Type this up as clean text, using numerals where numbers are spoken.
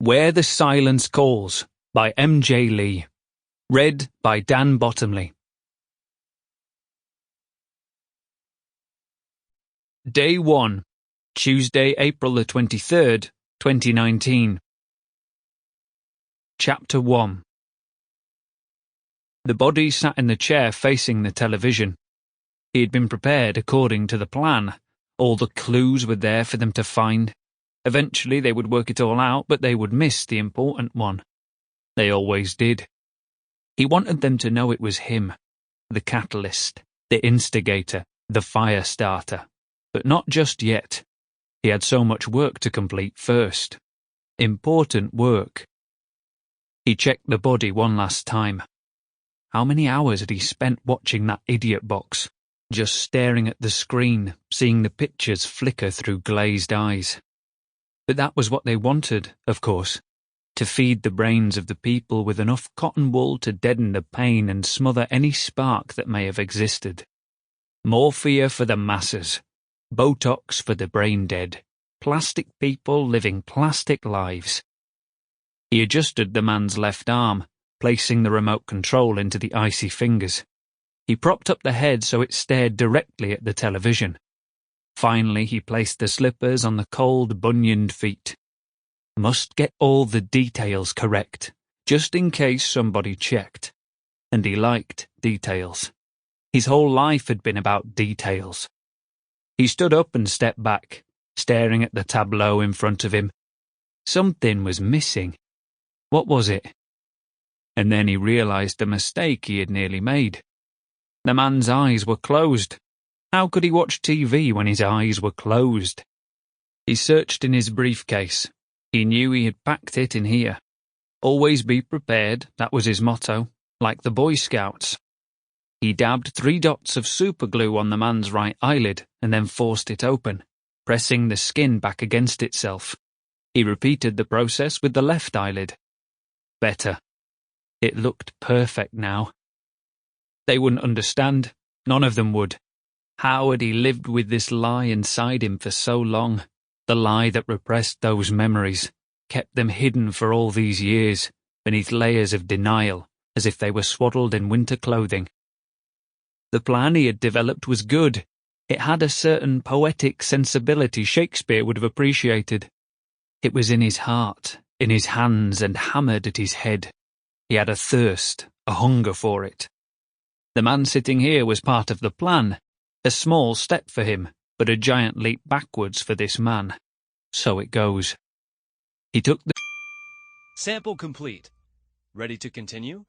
Where the Silence Calls by M.J. Lee. Read by Dan Bottomley. Day 1, Tuesday, April the 23rd, 2019. Chapter 1. The body sat in the chair facing the television. He had been prepared according to the plan. All the clues were there for them to find. Eventually they would work it all out, but they would miss the important one. They always did. He wanted them to know it was him, the catalyst, the instigator, the fire starter. But not just yet. He had so much work to complete first. Important work. He checked the body one last time. How many hours had he spent watching that idiot box, just staring at the screen, seeing the pictures flicker through glazed eyes? But that was what they wanted, of course, to feed the brains of the people with enough cotton wool to deaden the pain and smother any spark that may have existed. Morphia for the masses, Botox for the brain dead, plastic people living plastic lives. He adjusted the man's left arm, placing the remote control into the icy fingers. He propped up the head so it stared directly at the television. Finally, he placed the slippers on the cold, bunioned feet. Must get all the details correct, just in case somebody checked. And he liked details. His whole life had been about details. He stood up and stepped back, staring at the tableau in front of him. Something was missing. What was it? And then he realized the mistake he had nearly made. The man's eyes were closed. How could he watch TV when his eyes were closed? He searched in his briefcase. He knew he had packed it in here. Always be prepared, that was his motto, like the Boy Scouts. He dabbed 3 dots of superglue on the man's right eyelid and then forced it open, pressing the skin back against itself. He repeated the process with the left eyelid. Better. It looked perfect now. They wouldn't understand. None of them would. How had he lived with this lie inside him for so long? The lie that repressed those memories, kept them hidden for all these years, beneath layers of denial, as if they were swaddled in winter clothing. The plan he had developed was good. It had a certain poetic sensibility Shakespeare would have appreciated. It was in his heart, in his hands, and hammered at his head. He had a thirst, a hunger for it. The man sitting here was part of the plan. A small step for him, but a giant leap backwards for this man. So it goes. He took the... Sample complete. Ready to continue?